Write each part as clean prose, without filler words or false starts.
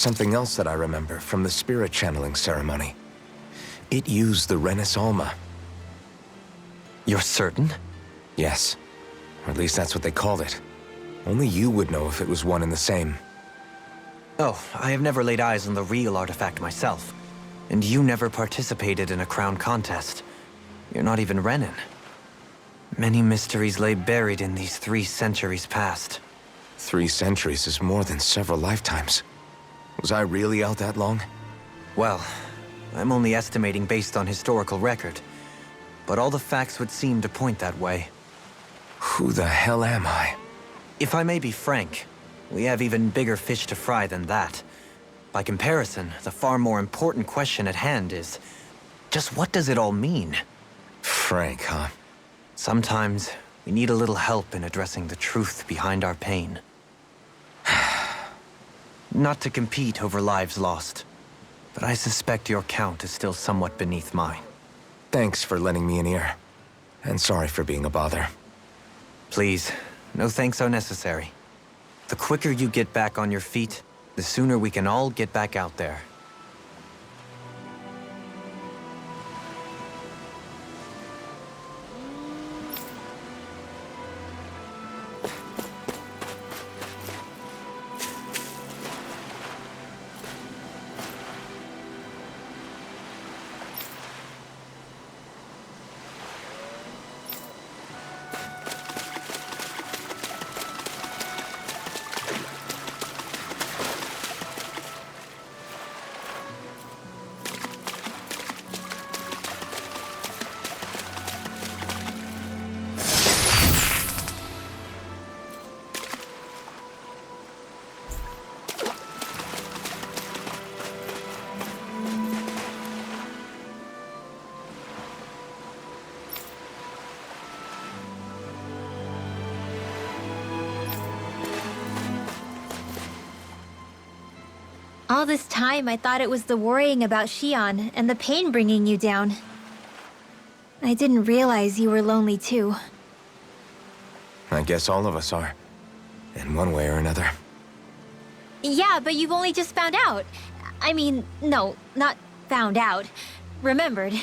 Something else that I remember from the spirit channeling ceremony. It used the Renis Alma. You're certain? Yes. Or at least that's what they called it. Only you would know if it was one and the same. Oh, I have never laid eyes on the real artifact myself. And you never participated in a crown contest. You're not even Renin. Many mysteries lay buried in these 3 centuries past. 3 centuries is more than several lifetimes. Was I really out that long? Well, I'm only estimating based on historical record. But all the facts would seem to point that way. Who the hell am I? If I may be frank, we have even bigger fish to fry than that. By comparison, the far more important question at hand is, just what does it all mean? Frank, huh? Sometimes, we need a little help in addressing the truth behind our pain. Not to compete over lives lost, but I suspect your count is still somewhat beneath mine. Thanks for lending me an ear. And sorry for being a bother. Please, no thanks are necessary. The quicker you get back on your feet, the sooner we can all get back out there. All this time, I thought it was the worrying about Xion and the pain bringing you down. I didn't realize you were lonely too. I guess all of us are. In one way or another. Yeah, but you've only just found out. I mean, no, not found out. Remembered.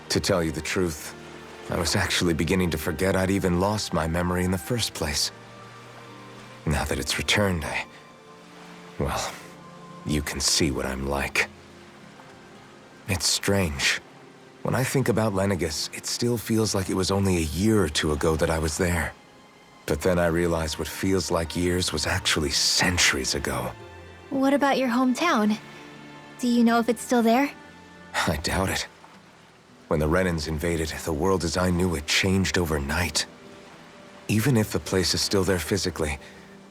To tell you the truth, I was actually beginning to forget I'd even lost my memory in the first place. Now that it's returned, well, you can see what I'm like. It's strange. When I think about Lenegis, it still feels like it was only a year or 2 ago that I was there. But then I realized what feels like years was actually centuries ago. What about your hometown? Do you know if it's still there? I doubt it. When the Renins invaded, the world as I knew it changed overnight. Even if the place is still there physically,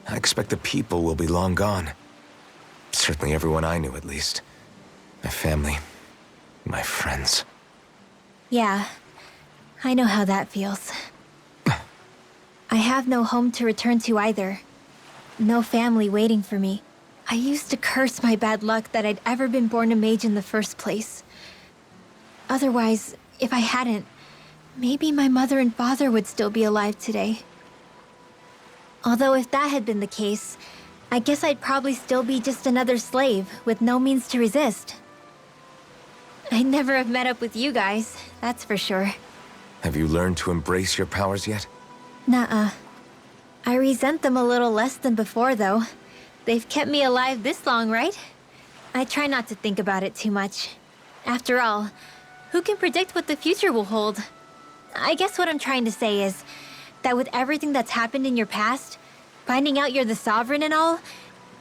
I expect the people will be long gone. Certainly everyone I knew, at least. My family, my friends. Yeah, I know how that feels. I have no home to return to either. No family waiting for me. I used to curse my bad luck that I'd ever been born a mage in the first place. Otherwise, if I hadn't, maybe my mother and father would still be alive today. Although if that had been the case, I guess I'd probably still be just another slave with no means to resist. I'd never have met up with you guys, that's for sure. Have you learned to embrace your powers yet? Nuh-uh. I resent them a little less than before, though. They've kept me alive this long, right? I try not to think about it too much. After all, who can predict what the future will hold? I guess what I'm trying to say is that with everything that's happened in your past, finding out you're the Sovereign and all,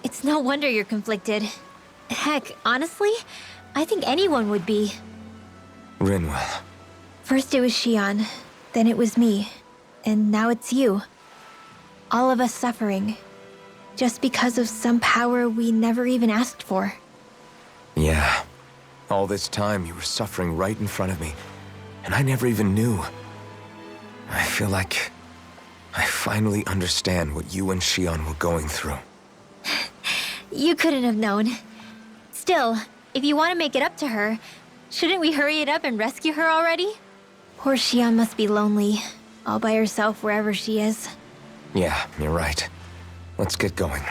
it's no wonder you're conflicted. Heck, honestly, I think anyone would be. Rinwell. First it was Xion, then it was me, and now it's you. All of us suffering, just because of some power we never even asked for. Yeah. All this time you were suffering right in front of me, and I never even knew. I feel like I finally understand what you and Xion were going through. You couldn't have known. Still, if you want to make it up to her, shouldn't we hurry it up and rescue her already? Poor Xion must be lonely, all by herself wherever she is. Yeah, you're right. Let's get going.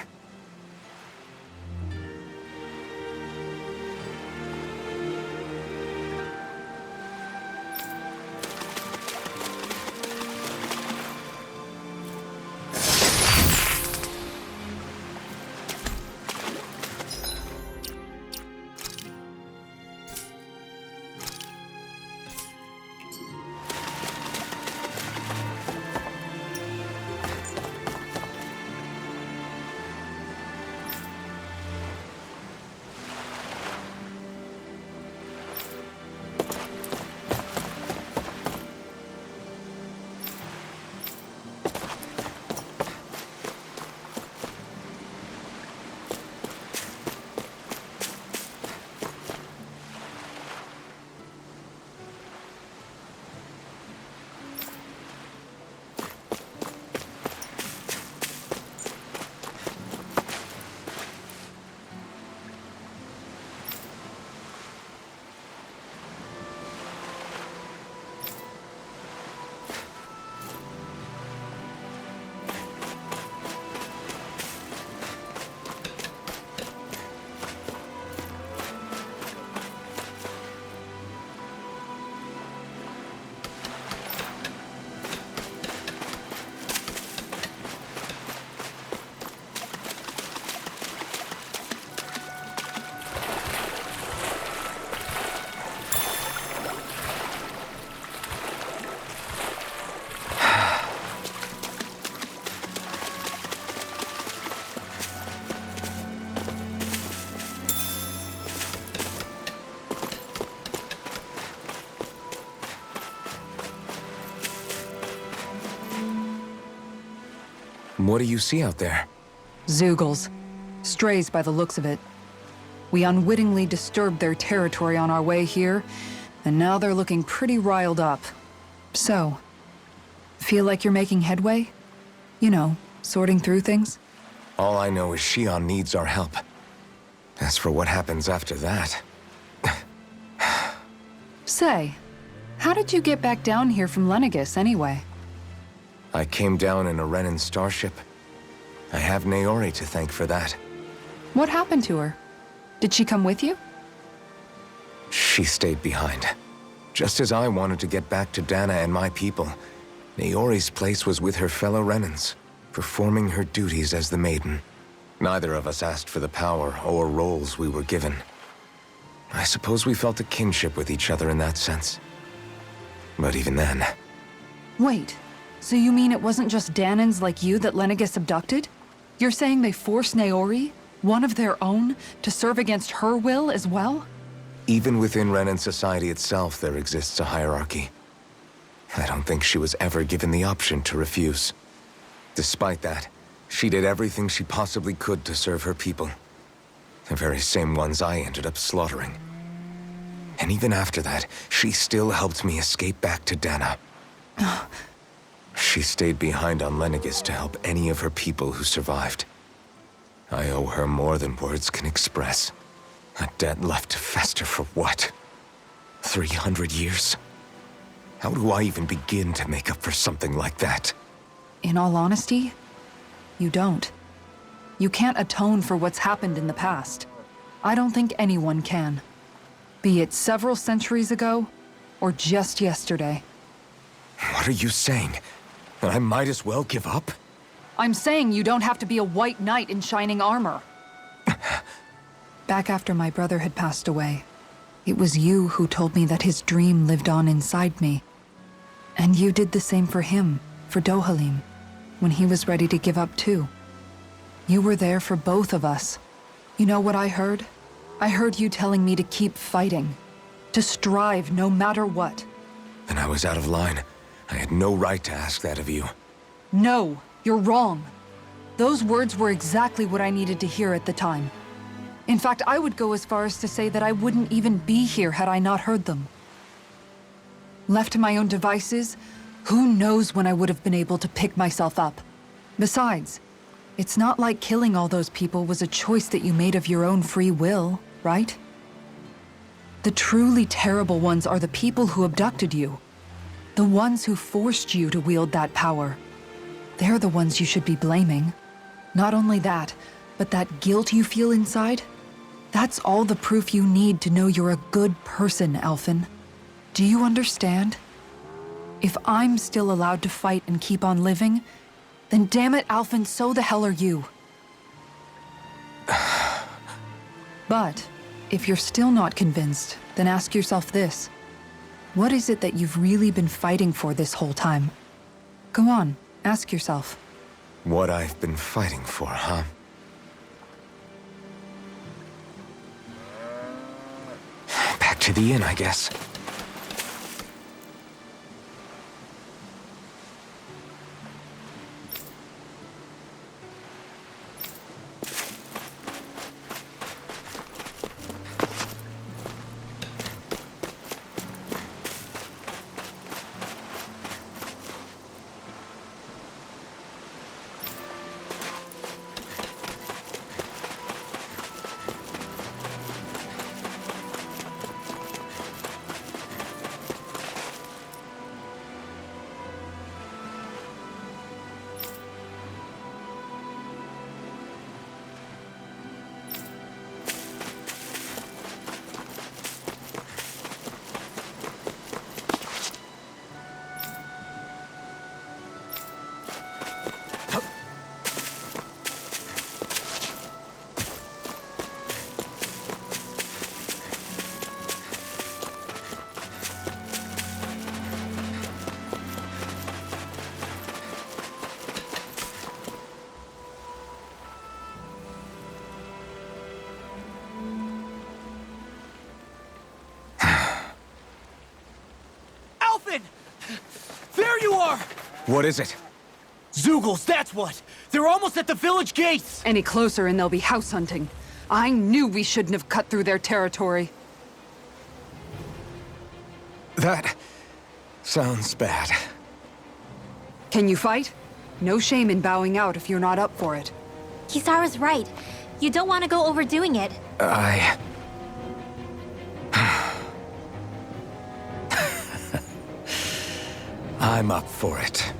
What do you see out there? Zeugles. Strays by the looks of it. We unwittingly disturbed their territory on our way here, and now they're looking pretty riled up. So, feel like you're making headway? You know, sorting through things? All I know is Shion needs our help. As for what happens after that... Say, how did you get back down here from Lenegis anyway? I came down in a Renan starship. I have Naori to thank for that. What happened to her? Did she come with you? She stayed behind. Just as I wanted to get back to Dana and my people, Naori's place was with her fellow Renans, performing her duties as the Maiden. Neither of us asked for the power or roles we were given. I suppose we felt a kinship with each other in that sense. But even then... Wait, so you mean it wasn't just Danans like you that Lenegis abducted? You're saying they forced Naori, one of their own, to serve against her will as well? Even within Renan society itself, there exists a hierarchy. I don't think she was ever given the option to refuse. Despite that, she did everything she possibly could to serve her people. The very same ones I ended up slaughtering. And even after that, she still helped me escape back to Dana. She stayed behind on Lenegis to help any of her people who survived. I owe her more than words can express. A debt left to fester for what? 300 years? How do I even begin to make up for something like that? In all honesty, you don't. You can't atone for what's happened in the past. I don't think anyone can. Be it several centuries ago, or just yesterday. What are you saying? That I might as well give up? I'm saying you don't have to be a white knight in shining armor. Back after my brother had passed away, it was you who told me that his dream lived on inside me. And you did the same for him, for Dohalim, when he was ready to give up too. You were there for both of us. You know what I heard? I heard you telling me to keep fighting, to strive no matter what. Then I was out of line. I had no right to ask that of you. No, you're wrong. Those words were exactly what I needed to hear at the time. In fact, I would go as far as to say that I wouldn't even be here had I not heard them. Left to my own devices, who knows when I would have been able to pick myself up. Besides, it's not like killing all those people was a choice that you made of your own free will, right? The truly terrible ones are the people who abducted you. The ones who forced you to wield that power. They're the ones you should be blaming. Not only that, but that guilt you feel inside, that's all the proof you need to know you're a good person, Alphen. Do you understand? If I'm still allowed to fight and keep on living, then damn it, Alphen, so the hell are you. But, if you're still not convinced, then ask yourself this. What is it that you've really been fighting for this whole time? Go on, ask yourself. What I've been fighting for, huh? Back to the inn, I guess. There you are! What is it? Zeugles, that's what! They're almost at the village gates! Any closer and they'll be house hunting. I knew we shouldn't have cut through their territory. That sounds bad. Can you fight? No shame in bowing out if you're not up for it. Kisara's right. You don't want to go overdoing it. I'm up for it.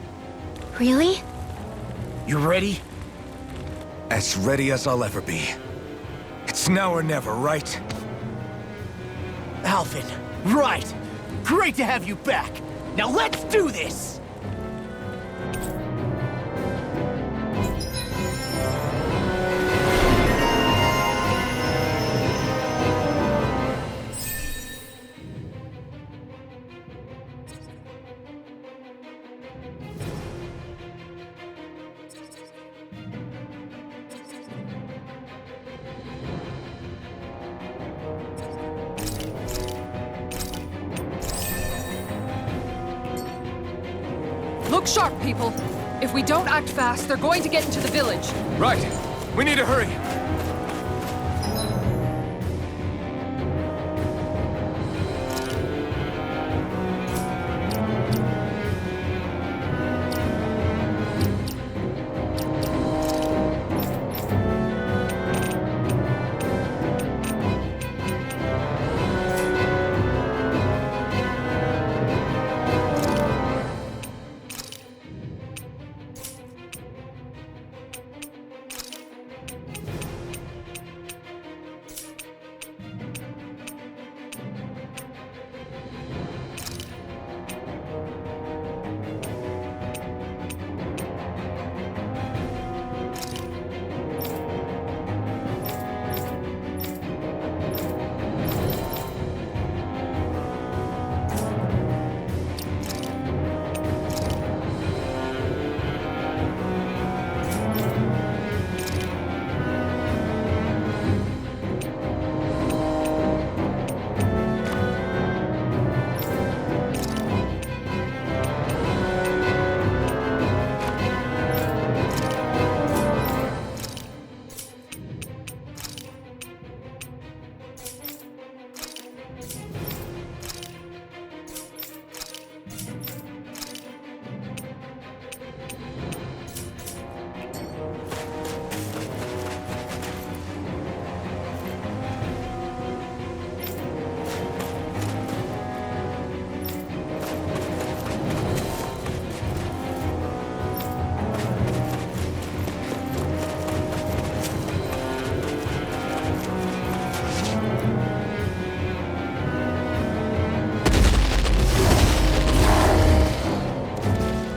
Really? You ready? As ready as I'll ever be. It's now or never, right? Alphen, right! Great to have you back! Now let's do this! Look sharp, people. If we don't act fast, they're going to get into the village. Right. We need to hurry.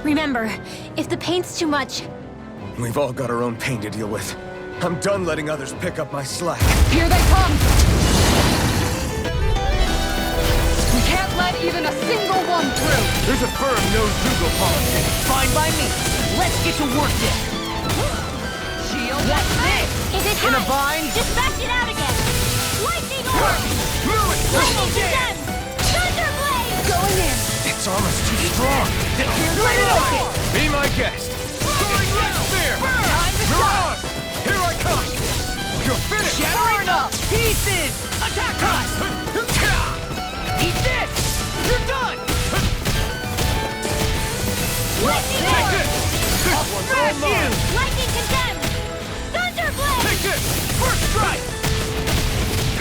Remember, if the pain's too much, We've all got our own pain to deal with. I'm done letting others pick up my slack. Here they come! We can't let even a single one through! There's a firm no-Google policy. Fine by me. Let's get to work then. Shield, what's this? is it In a hot? bind? Just back it out again! Lightning orb! Move it! Lightning condemned! Thunderblade! Going in! It's almost too strong. Then here's my rocket! Be my guest. Going now! There! Time to You're shine! on! Here I come! You're finished! Shattering up! Pieces! Attack us! Eat this! You're done! Lightning Take orb! this! This one's all Smash you! mine! Lightning condemned! Thunderblade! Take this! First strike!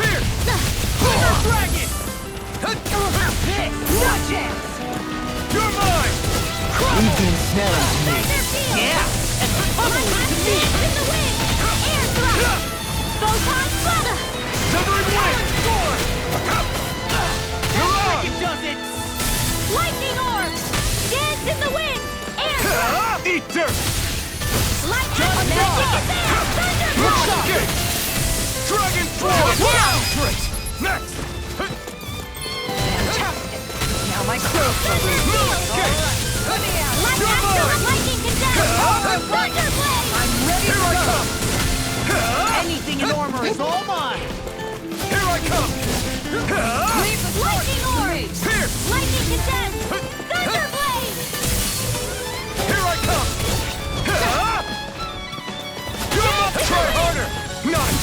Here! Thunder Dragon! This! Watch it! You're mine! We've been smelling to me. Thunderfield! Yeah! And the puzzle is to me! In the wind! Air thrust! Photon Slaughter! Severing wind! Sword! You're on! It does it! Lightning orb! Dance in the wind! Air thrust! Eat dirt! Lightning magic is there! Thunderbolt! Okay! Dragon Sword! Now! Great! Next! Fantastic! Now my crow Okay! Lightning condemned! Thunderblade! I'm ready Here to I go! come! Anything in armor is all mine! Here I come! Leave the torch Lightning to orb! me! Here! Lightning condemned! Thunderblade! Here I come!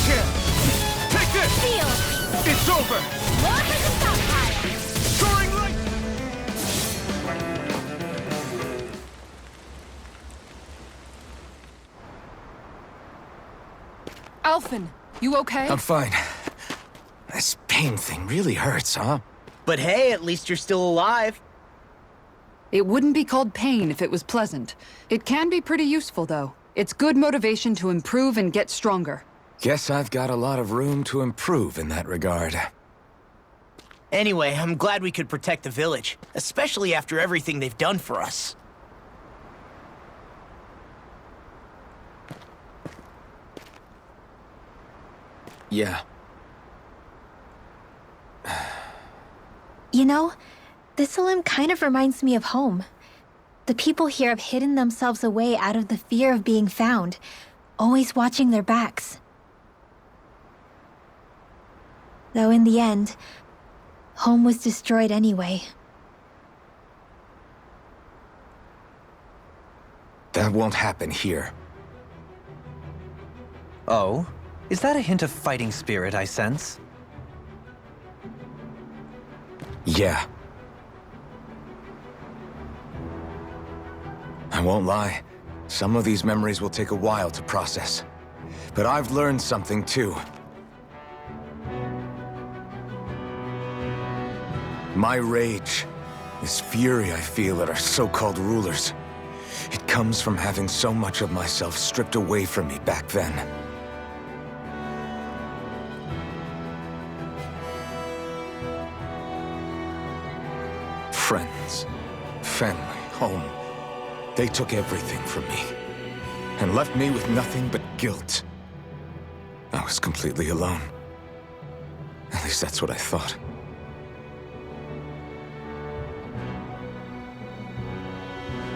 chance! Take this! Feel! It's over! More for the stockpile! Soaring light! Alphen, you okay? I'm fine. This pain thing really hurts, huh? But hey, at least you're still alive. It wouldn't be called pain if it was pleasant. It can be pretty useful, though. It's good motivation to improve and get stronger. Guess I've got a lot of room to improve in that regard. Anyway, I'm glad we could protect the village, especially after everything they've done for us. Yeah. You know, Thistleum kind of reminds me of home. The people here have hidden themselves away out of the fear of being found, always watching their backs. Though in the end, home was destroyed anyway. That won't happen here. Oh? Is that a hint of fighting spirit I sense? Yeah. I won't lie. Some of these memories will take a while to process. But I've learned something too. My rage, this fury I feel at our so-called rulers, it comes from having so much of myself stripped away from me back then. Friends, family, home. They took everything from me, and left me with nothing but guilt. I was completely alone. At least that's what I thought.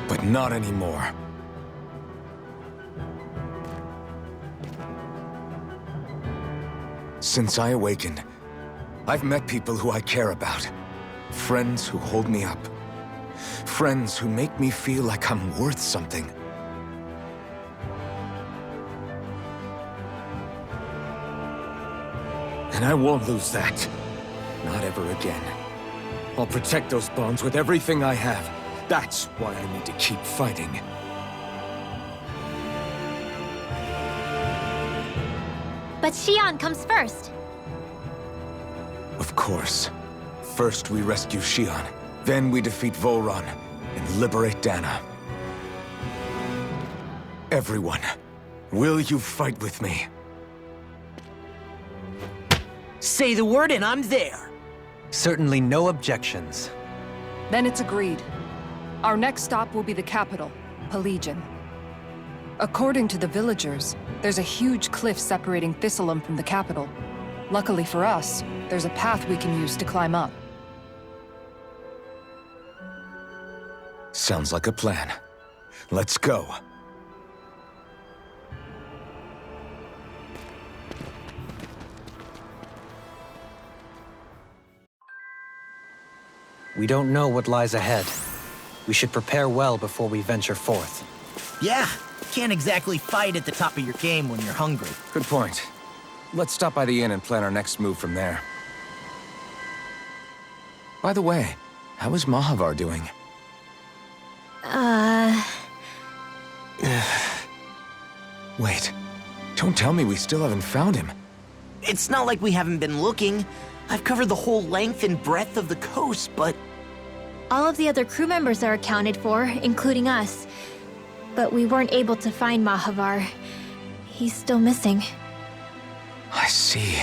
But not anymore. Since I awakened, I've met people who I care about. Friends who hold me up. Friends who make me feel like I'm worth something. And I won't lose that. Not ever again. I'll protect those bonds with everything I have. That's why I need to keep fighting. But Xion comes first. Of course. First we rescue Xion, then we defeat Volron and liberate Dana. Everyone, will you fight with me? Say the word and I'm there. Certainly no objections. Then it's agreed. Our next stop will be the capital, Pelegion. According to the villagers, there's a huge cliff separating Thistleum from the capital. Luckily for us, there's a path we can use to climb up. Sounds like a plan. Let's go. We don't know what lies ahead. We should prepare well before we venture forth. Yeah, can't exactly fight at the top of your game when you're hungry. Good point. Let's stop by the inn and plan our next move from there. By the way, how is Mahavar doing? Wait. Don't tell me we still haven't found him. It's not like we haven't been looking. I've covered the whole length and breadth of the coast, but... All of the other crew members are accounted for, including us. But we weren't able to find Mahavar. He's still missing. I see.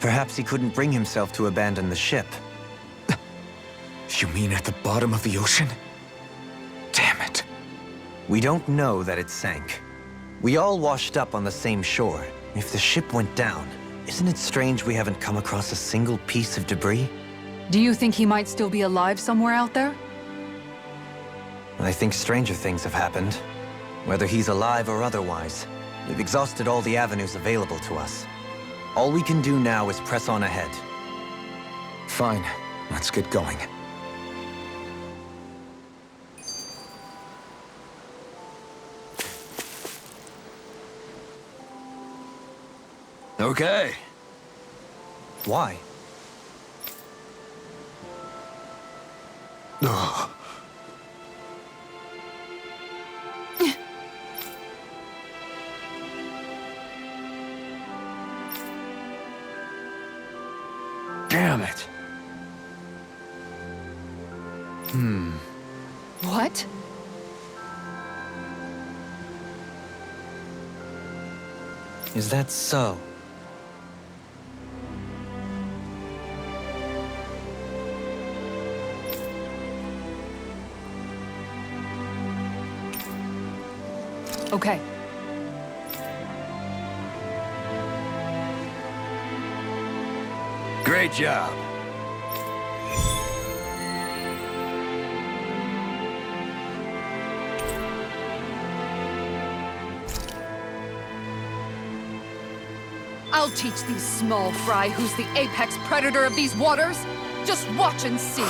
Perhaps he couldn't bring himself to abandon the ship. You mean at the bottom of the ocean? Damn it. We don't know that it sank. We all washed up on the same shore. If the ship went down, isn't it strange we haven't come across a single piece of debris? Do you think he might still be alive somewhere out there? I think stranger things have happened. Whether he's alive or otherwise, we've exhausted all the avenues available to us. All we can do now is press on ahead. Fine. Let's get going. Okay. Why? Ugh. Damn it. What? Is that so? Okay. Great job. I'll teach these small fry who's the apex predator of these waters. Just watch and see.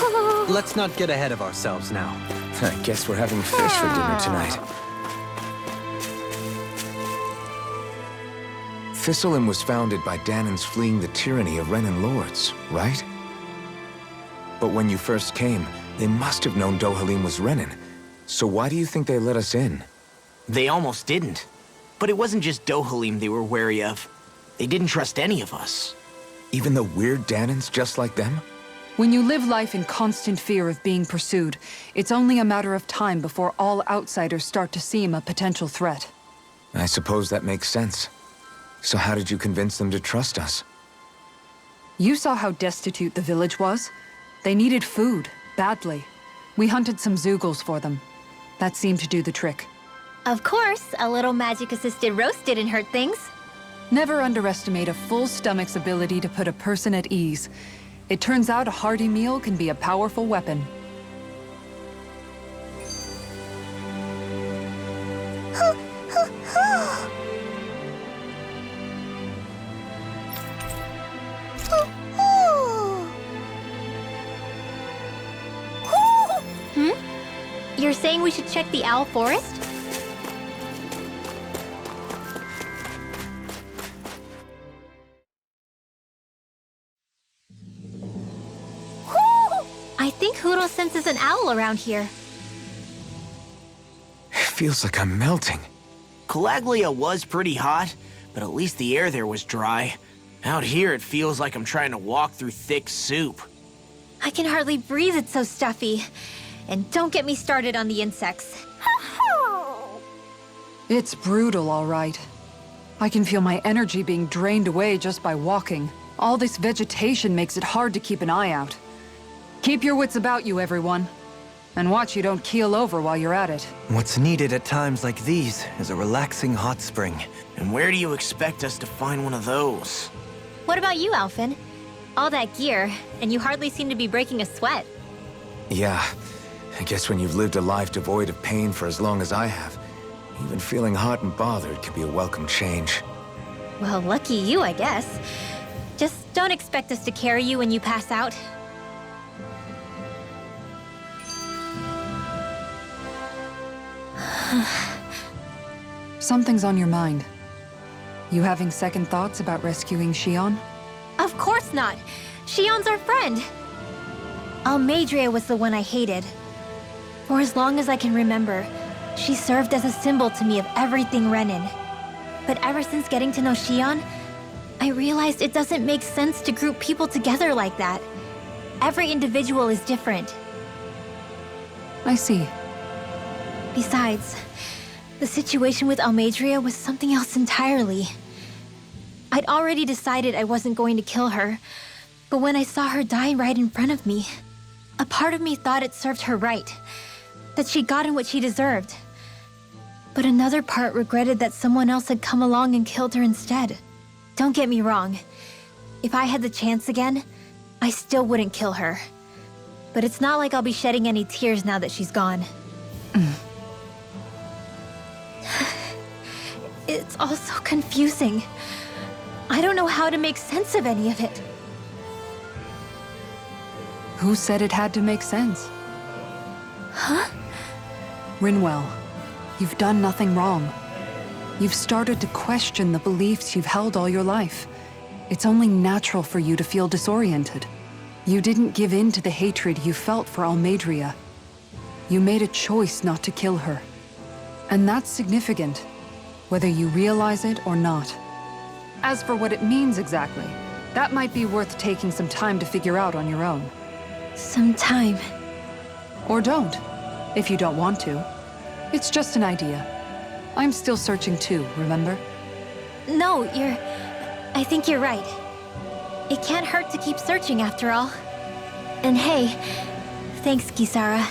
Let's not get ahead of ourselves now. I guess we're having fish for dinner tonight. Thistlein was founded by Danans fleeing the tyranny of Renan lords, right? But when you first came, they must have known Dohalim was Renan. So why do you think they let us in? They almost didn't. But it wasn't just Dohalim they were wary of. They didn't trust any of us. Even the weird Danans just like them? When you live life in constant fear of being pursued, it's only a matter of time before all outsiders start to seem a potential threat. I suppose that makes sense. So how did you convince them to trust us? You saw how destitute the village was. They needed food, badly. We hunted some Zeugles for them. That seemed to do the trick. Of course, a little magic-assisted roast didn't hurt things. Never underestimate a full stomach's ability to put a person at ease. It turns out a hearty meal can be a powerful weapon. You're saying we should check the owl forest? I think Hoodle senses an owl around here. It feels like I'm melting. Calaglia was pretty hot, but at least the air there was dry. Out here, it feels like I'm trying to walk through thick soup. I can hardly breathe, it's so stuffy. And don't get me started on the insects. It's brutal, all right. I can feel my energy being drained away just by walking. All this vegetation makes it hard to keep an eye out. Keep your wits about you, everyone. And watch you don't keel over while you're at it. What's needed at times like these is a relaxing hot spring. And where do you expect us to find one of those? What about you, Alphen? All that gear, and you hardly seem to be breaking a sweat. Yeah, I guess when you've lived a life devoid of pain for as long as I have, even feeling hot and bothered can be a welcome change. Well, lucky you, I guess. Just don't expect us to carry you when you pass out. Something's on your mind. You having second thoughts about rescuing Shion? Of course not! Shion's our friend! Almeidrea was the one I hated. For as long as I can remember, she served as a symbol to me of everything Renan. But ever since getting to know Shion, I realized it doesn't make sense to group people together like that. Every individual is different. I see. Besides, the situation with Almeidrea was something else entirely. I'd already decided I wasn't going to kill her, but when I saw her die right in front of me, a part of me thought it served her right, that she'd gotten what she deserved. But another part regretted that someone else had come along and killed her instead. Don't get me wrong. If I had the chance again, I still wouldn't kill her. But it's not like I'll be shedding any tears now that she's gone. It's all so confusing. I don't know how to make sense of any of it. Who said it had to make sense? Huh? Rinwell, you've done nothing wrong. You've started to question the beliefs you've held all your life, It's only natural for you to feel disoriented. You didn't give in to the hatred you felt for Almeidrea. You made a choice not to kill her. And that's significant, whether you realize it or not. As for what it means exactly, that might be worth taking some time to figure out on your own. Some time. Or don't, if you don't want to. It's just an idea. I'm still searching too, remember? No, I think you're right. It can't hurt to keep searching after all. And hey, thanks, Kisara.